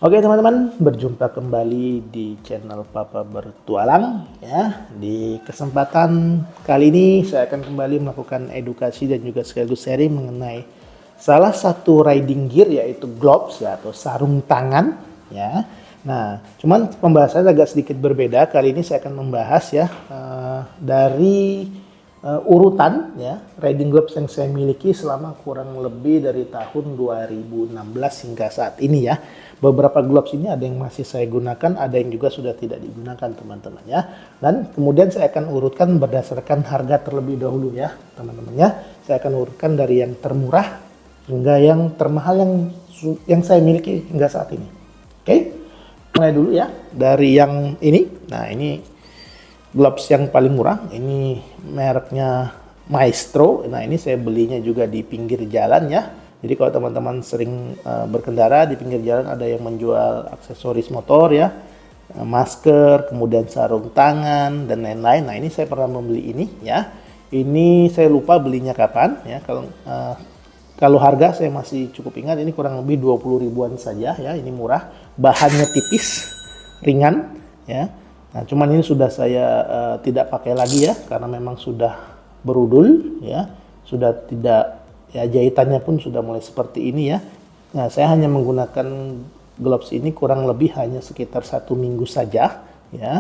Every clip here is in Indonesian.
Oke teman-teman, berjumpa kembali di channel Papa Bertualang ya. Di kesempatan kali ini saya akan kembali melakukan edukasi dan juga sekaligus sharing mengenai salah satu riding gear, yaitu gloves ya, atau sarung tangan ya. Nah, cuman pembahasannya agak sedikit berbeda. Kali ini saya akan membahas ya dari urutan ya riding gloves yang saya miliki selama kurang lebih dari tahun 2016 hingga saat ini ya. Beberapa gloves ini ada yang masih saya gunakan, ada yang juga sudah tidak digunakan teman-teman ya. Dan kemudian saya akan urutkan berdasarkan harga terlebih dahulu ya teman-teman ya. Saya akan urutkan dari yang termurah hingga yang termahal yang saya miliki hingga saat ini. Oke, mulai dulu ya dari yang ini. Nah, ini gloves yang paling murah, ini mereknya Maestro. Nah, ini saya belinya juga di pinggir jalan ya. Jadi kalau teman-teman sering berkendara di pinggir jalan, ada yang menjual aksesoris motor ya, masker, kemudian sarung tangan dan lain-lain. Nah, ini saya pernah membeli ini ya. Ini saya lupa belinya kapan ya. Kalau harga saya masih cukup ingat, ini kurang lebih 20 ribuan saja ya. Ini murah, bahannya tipis, ringan ya. Nah, cuman ini sudah saya tidak pakai lagi ya, karena memang sudah berudul ya, sudah tidak ya, jahitannya pun sudah mulai seperti ini ya. Nah, saya hanya menggunakan gloves ini kurang lebih hanya sekitar 1 minggu saja ya.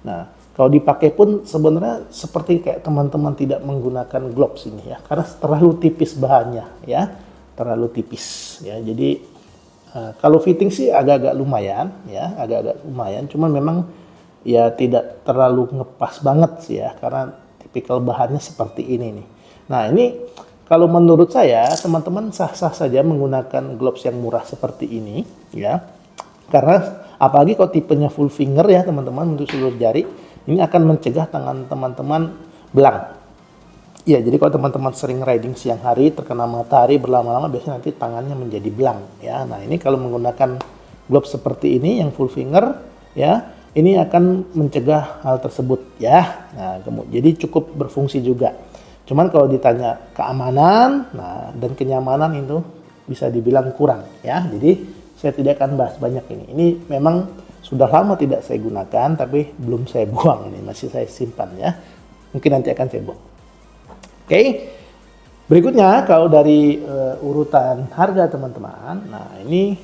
Nah, kalau dipakai pun sebenarnya seperti kayak teman-teman tidak menggunakan gloves ini ya, karena terlalu tipis bahannya ya, terlalu tipis ya. Jadi kalau fitting sih agak-agak lumayan ya, agak-agak lumayan, cuman memang ya tidak terlalu ngepas banget sih ya, karena tipikal bahannya seperti ini nih. Nah, ini kalau menurut saya teman-teman sah-sah saja menggunakan gloves yang murah seperti ini ya, karena apalagi kalau tipenya full finger ya teman-teman, untuk seluruh jari, ini akan mencegah tangan teman-teman belang ya. Jadi kalau teman-teman sering riding siang hari, terkena matahari berlama-lama, biasanya nanti tangannya menjadi belang ya. Nah, ini kalau menggunakan gloves seperti ini yang full finger ya, ini akan mencegah hal tersebut ya. Nah, jadi cukup berfungsi juga. Cuman kalau ditanya keamanan, nah, dan kenyamanan itu bisa dibilang kurang ya. Jadi saya tidak akan bahas banyak ini. Ini memang sudah lama tidak saya gunakan, tapi belum saya buang ini, masih saya simpan ya. Mungkin nanti akan saya buang. Oke. Berikutnya kalau dari urutan harga teman-teman, nah ini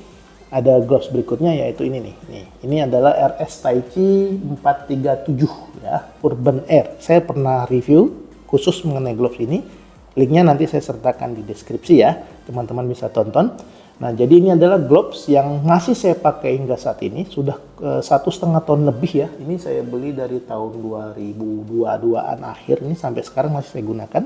ada gloves berikutnya, yaitu ini nih. Ini adalah RS Taichi 437 ya, Urban Air. Saya pernah review khusus mengenai gloves ini. Linknya nanti saya sertakan di deskripsi ya, teman-teman bisa tonton. Nah, jadi ini adalah gloves yang masih saya pakai hingga saat ini, sudah 1,5 tahun lebih ya. Ini saya beli dari tahun 2022an akhir, ini sampai sekarang masih saya gunakan.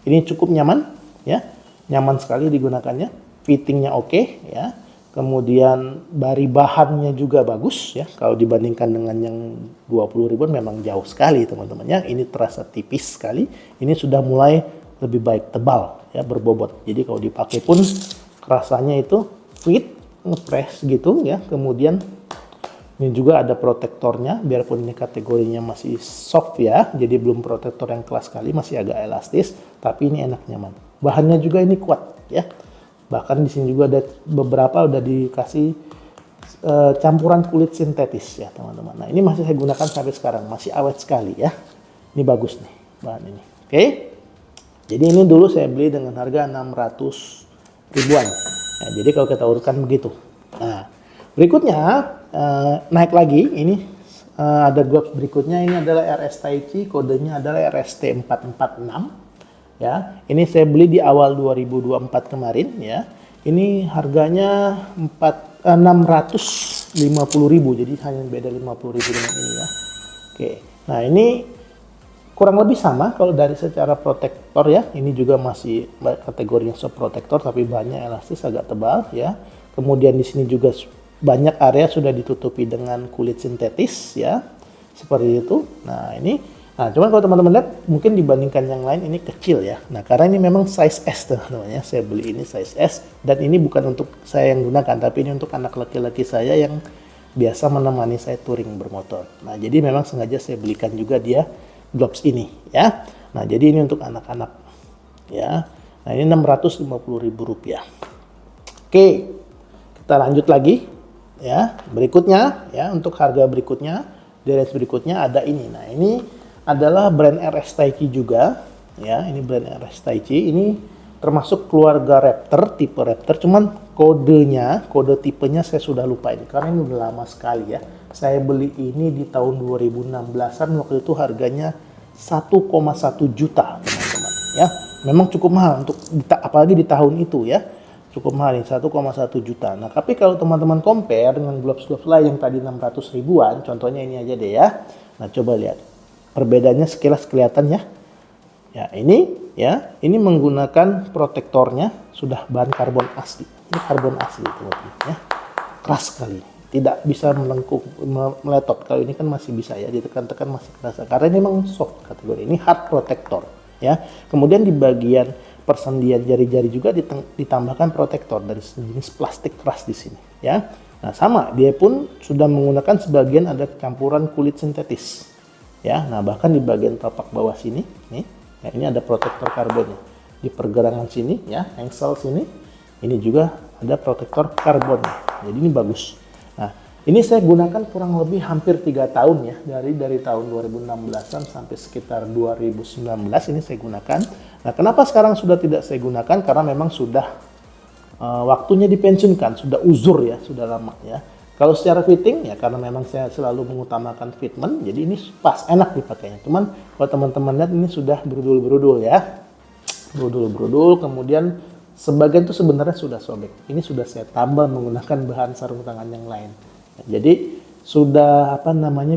Ini cukup nyaman ya, nyaman sekali digunakannya, fittingnya oke ya. Kemudian dari bahannya juga bagus ya, kalau dibandingkan dengan yang 20 ribuan memang jauh sekali teman-teman ya. Ini terasa tipis sekali, ini sudah mulai lebih baik tebal ya, berbobot. Jadi kalau dipakai pun rasanya itu fit, ngepres gitu ya. Kemudian ini juga ada protektornya, biarpun ini kategorinya masih soft ya, jadi belum protektor yang kelas sekali, masih agak elastis, tapi ini enak, nyaman. Bahannya juga ini kuat ya. Bahkan di sini juga ada beberapa udah dikasih campuran kulit sintetis ya teman-teman. Nah, ini masih saya gunakan sampai sekarang, masih awet sekali ya. Ini bagus nih bahan ini. Oke. Jadi ini dulu saya beli dengan harga 600 ribuan. Nah, jadi kalau kita urutkan begitu. Nah, berikutnya naik lagi, ini ada gloves berikutnya, ini adalah RS Taichi, kodenya adalah RST 446. Ya, ini saya beli di awal 2024 kemarin ya. Ini harganya 650.000, jadi hanya beda 50.000 dengan ini ya. Oke. Nah, ini kurang lebih sama kalau dari secara protektor ya. Ini juga masih kategorinya soft protector, tapi bahannya elastis, agak tebal ya. Kemudian di sini juga banyak area sudah ditutupi dengan kulit sintetis ya. Seperti itu. Nah, cuman kalau teman-teman lihat, mungkin dibandingkan yang lain ini kecil ya. Nah, karena ini memang size S teman-teman ya. Saya beli ini size S, dan ini bukan untuk saya yang gunakan, tapi ini untuk anak laki-laki saya yang biasa menemani saya touring bermotor. Nah, jadi memang sengaja saya belikan juga dia gloves ini ya. Nah, jadi ini untuk anak-anak ya. Nah, ini Rp650.000. Oke, kita lanjut lagi ya. Berikutnya ya, untuk harga berikutnya di range berikutnya ada ini. Nah, ini adalah brand RS Taichi juga ya. Ini brand RS Taichi, ini termasuk keluarga Raptor, tipe Raptor, cuman kode tipenya saya sudah lupa ini karena ini udah lama sekali ya. Saya beli ini di tahun 2016-an, waktu itu harganya 1,1 juta teman-teman ya. Memang cukup mahal untuk apalagi di tahun itu ya. Cukup mahal ini 1,1 juta. Nah, tapi kalau teman-teman compare dengan gloves-gloves lain yang tadi 600 ribuan, contohnya ini aja deh ya. Nah, coba lihat. Perbedaannya sekilas kelihatan ya. Ya, ini menggunakan protektornya sudah bahan karbon asli. Ini karbon asli teman-teman ya. Keras sekali. Tidak bisa melengkung, meletot. Kalau ini kan masih bisa ya, ditekan-tekan masih kerasa. Karena ini memang soft kategori. Ini hard protector ya. Kemudian di bagian persendian jari-jari juga ditambahkan protektor dari jenis plastik keras di sini ya. Nah, sama dia pun sudah menggunakan sebagian ada campuran kulit sintetis ya. Nah, bahkan di bagian telapak bawah sini nih ya, ini ada protektor karbonnya di pergelangan sini ya, angsel sini ini juga ada protektor karbonnya. Jadi ini bagus. Nah, ini saya gunakan kurang lebih hampir 3 tahun ya, dari tahun 2016-an sampai sekitar 2019 ini saya gunakan. Nah, kenapa sekarang sudah tidak saya gunakan? Karena memang sudah waktunya dipensiunkan, sudah uzur ya, sudah lama ya. Kalau secara fitting ya, karena memang saya selalu mengutamakan fitment, jadi ini pas, enak dipakainya. Cuman kalau teman-teman lihat ini sudah berudul-berudul ya, berudul-berudul, kemudian sebagian itu sebenarnya sudah sobek. Ini sudah saya tambah menggunakan bahan sarung tangan yang lain. Jadi sudah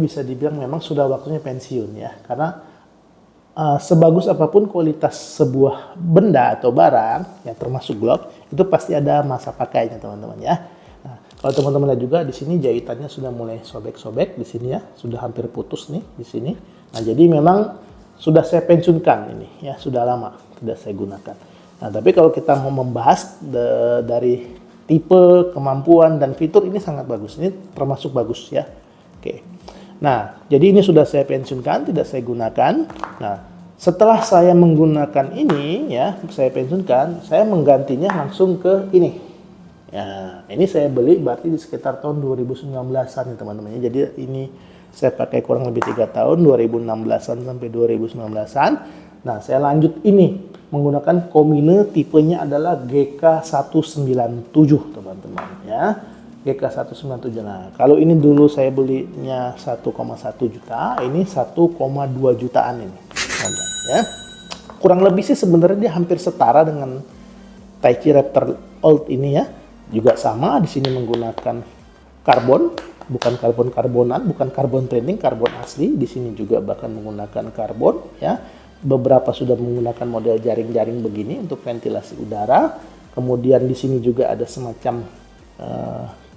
bisa dibilang memang sudah waktunya pensiun ya, karena sebagus apapun kualitas sebuah benda atau barang ya, termasuk glove, itu pasti ada masa pakainya teman-teman ya. Nah, kalau teman-teman lihat juga di sini jahitannya sudah mulai sobek-sobek di sini ya, sudah hampir putus nih di sini. Nah, jadi memang sudah saya pensiunkan ini ya, sudah lama tidak saya gunakan. Nah, tapi kalau kita mau membahas dari tipe, kemampuan, dan fitur, ini sangat bagus. Ini termasuk bagus ya. Oke. Nah, jadi ini sudah saya pensiunkan, tidak saya gunakan. Nah, setelah saya menggunakan ini ya, saya pensiunkan, saya menggantinya langsung ke ini. Ya, ini saya beli berarti di sekitar tahun 2019-an ya teman-teman. Jadi ini saya pakai kurang lebih 3 tahun, 2016-an sampai 2019-an. Nah, saya lanjut ini menggunakan Komine, tipenya adalah GK197 teman-teman ya. GK197. Nah, kalau ini dulu saya belinya 1,1 juta, ini 1,2 jutaan ini teman-teman ya. Kurang lebih sih sebenarnya dia hampir setara dengan Taichi Raptor Old ini ya. Juga sama, di sini menggunakan karbon, bukan karbon-karbonan, bukan karbon printing, karbon asli. Di sini juga bahkan menggunakan karbon ya. Beberapa sudah menggunakan model jaring-jaring begini untuk ventilasi udara. Kemudian di sini juga ada semacam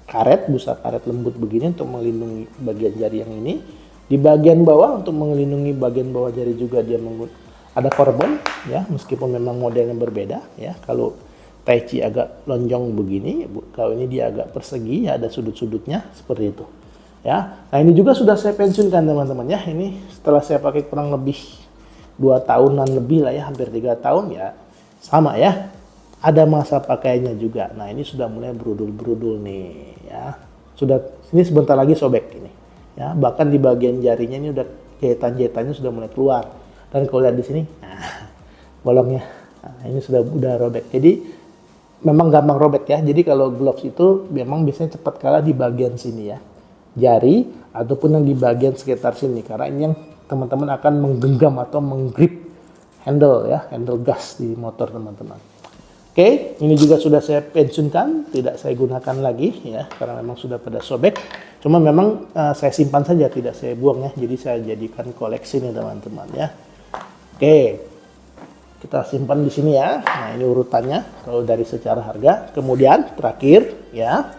karet, busa karet lembut begini untuk melindungi bagian jari yang ini. Di bagian bawah untuk melindungi bagian bawah jari juga dia ada karbon ya, meskipun memang modelnya berbeda ya. Kalau Taichi agak lonjong begini, kalau ini dia agak persegi ya, ada sudut-sudutnya seperti itu ya. Nah, ini juga sudah saya pensiunkan teman-teman ya. Ini setelah saya pakai kurang lebih 2 tahunan lebih lah ya, hampir 3 tahun ya, sama ya, ada masa pakainya juga. Nah, ini sudah mulai berudul-berudul nih ya, sudah, ini sebentar lagi sobek ini ya, bahkan di bagian jarinya ini udah jahitan-jahitannya sudah mulai keluar. Dan kalau lihat di sini, nah, bolongnya, nah, ini udah robek. Jadi memang gampang robek ya. Jadi kalau gloves itu memang biasanya cepat kalah di bagian sini ya, jari ataupun yang di bagian sekitar sini, karena ini yang teman-teman akan menggenggam atau menggrip handle ya, handle gas di motor teman-teman. Oke, ini juga sudah saya pensiunkan, tidak saya gunakan lagi ya, karena memang sudah pada sobek. Cuma memang saya simpan saja, tidak saya buang ya, jadi saya jadikan koleksi nih teman-teman ya. Oke, kita simpan di sini ya. Nah, ini urutannya kalau dari secara harga. Kemudian terakhir ya,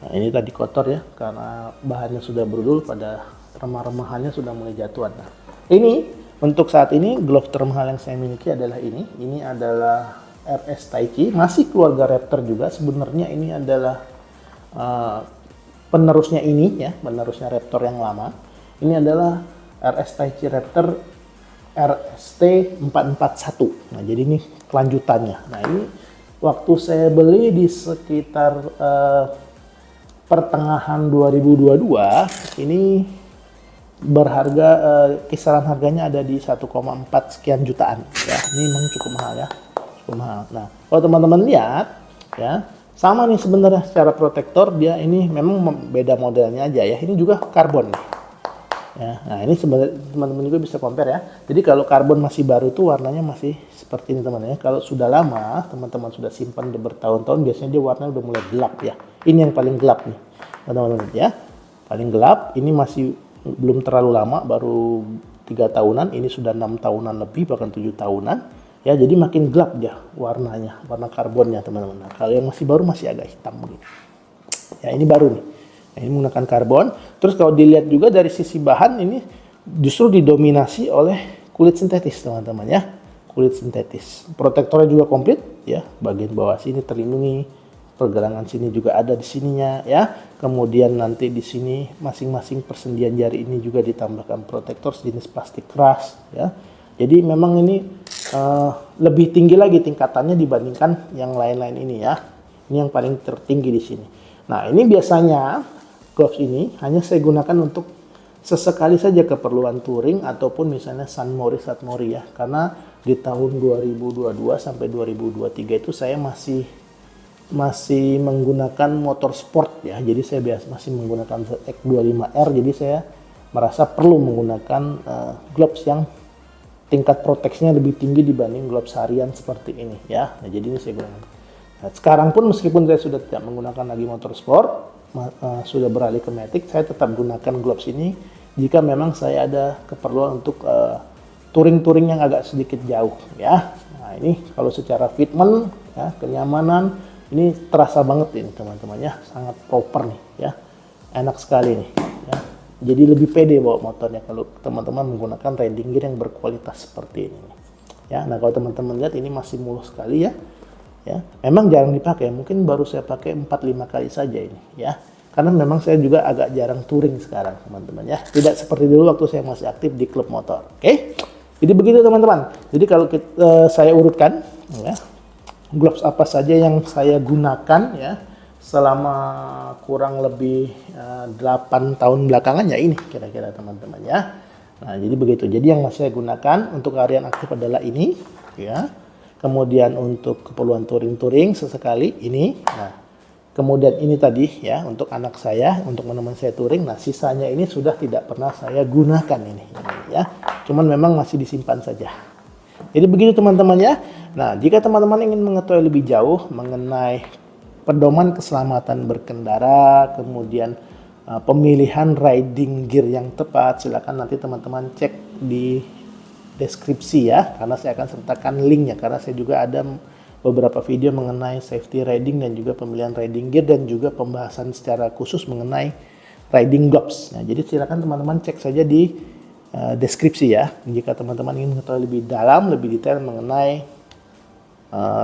nah ini tadi kotor ya, karena bahannya sudah berudul, pada remah-remahannya sudah mulai jatuhan. Nah, ini untuk saat ini glove termahal yang saya miliki adalah ini. Ini adalah RS Taichi, masih keluarga Raptor juga. Sebenarnya ini adalah penerusnya ini ya, penerusnya Raptor yang lama. Ini adalah RS Taichi Raptor RST 441. Nah, jadi ini kelanjutannya. Nah, ini waktu saya beli di sekitar pertengahan 2022 ini berharga, kisaran harganya ada di 1,4 sekian jutaan ya. Ini memang cukup mahal ya, cukup mahal. Nah, kalau teman-teman lihat ya, sama nih sebenarnya secara protektor, dia ini memang beda modelnya aja ya. Ini juga karbon nih ya. Nah, ini sebenarnya teman-teman juga bisa compare ya. Jadi kalau karbon masih baru itu warnanya masih seperti ini teman-teman ya. Kalau sudah lama, teman-teman sudah simpan udah bertahun-tahun, biasanya dia warnanya udah mulai gelap ya. Ini yang paling gelap nih teman-teman ya, paling gelap. Ini masih belum terlalu lama, baru 3 tahunan, ini sudah 6 tahunan lebih, bahkan 7 tahunan ya. Jadi makin gelap dia warnanya, warna karbonnya teman-teman. Nah, kalau yang masih baru masih agak hitam begini ya. Ini baru nih. Nah, ini menggunakan karbon. Terus kalau dilihat juga dari sisi bahan, ini justru didominasi oleh kulit sintetis teman-teman ya, kulit sintetis. Protektornya juga komplit ya, bagian bawah sini terlindungi, pergelangan sini juga ada di sininya ya. Kemudian nanti di sini masing-masing persendian jari ini juga ditambahkan protektor sejenis plastik keras ya. Jadi memang ini lebih tinggi lagi tingkatannya dibandingkan yang lain-lain ini ya. Ini yang paling tertinggi di sini. Nah, ini biasanya gloves ini hanya saya gunakan untuk sesekali saja keperluan touring ataupun misalnya San Mori Satmori ya. Karena di tahun 2022 sampai 2023 itu saya masih menggunakan motor sport ya. Jadi saya masih menggunakan ZX25R. Jadi saya merasa perlu menggunakan gloves yang tingkat proteksinya lebih tinggi dibanding gloves harian seperti ini ya. Nah, jadi ini saya gunakan. Nah, sekarang pun meskipun saya sudah tidak menggunakan lagi motor sport, sudah beralih ke Matic, saya tetap gunakan gloves ini jika memang saya ada keperluan untuk touring-touring yang agak sedikit jauh ya. Nah, ini kalau secara fitment ya, kenyamanan, ini terasa banget ini teman-teman ya, sangat proper nih ya, enak sekali nih ya. Jadi lebih pede bawa motornya kalau teman-teman menggunakan riding gear yang berkualitas seperti ini ya. Nah, kalau teman-teman lihat ini masih mulus sekali ya. Ya, memang jarang dipakai, mungkin baru saya pakai 4-5 kali saja ini ya. Karena memang saya juga agak jarang touring sekarang teman-teman ya. Tidak seperti dulu waktu saya masih aktif di klub motor. Oke. Jadi begitu teman-teman. Jadi kalau saya urutkan ya, gloves apa saja yang saya gunakan ya selama kurang lebih 8 tahun belakangan ya, ini kira-kira teman-teman ya. Nah, jadi begitu. Jadi yang masih saya gunakan untuk harian aktif adalah ini ya. Kemudian untuk keperluan touring-touring sesekali ini. Nah, kemudian ini tadi ya untuk anak saya, untuk menemani saya touring. Nah, sisanya ini sudah tidak pernah saya gunakan ini ya. Cuman memang masih disimpan saja. Jadi begitu teman-teman ya. Nah, jika teman-teman ingin mengetahui lebih jauh mengenai pedoman keselamatan berkendara, kemudian pemilihan riding gear yang tepat, silakan nanti teman-teman cek di deskripsi ya, karena saya akan sertakan linknya, karena saya juga ada beberapa video mengenai safety riding dan juga pemilihan riding gear dan juga pembahasan secara khusus mengenai riding gloves. Nah, jadi silakan teman-teman cek saja di deskripsi ya, jika teman-teman ingin mengetahui lebih dalam, lebih detail mengenai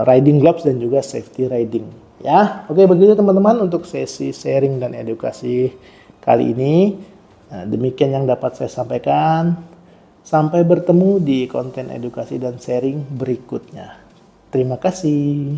riding gloves dan juga safety riding ya. Oke, begitu teman-teman untuk sesi sharing dan edukasi kali ini. Nah, demikian yang dapat saya sampaikan. Sampai bertemu di konten edukasi dan sharing berikutnya. Terima kasih.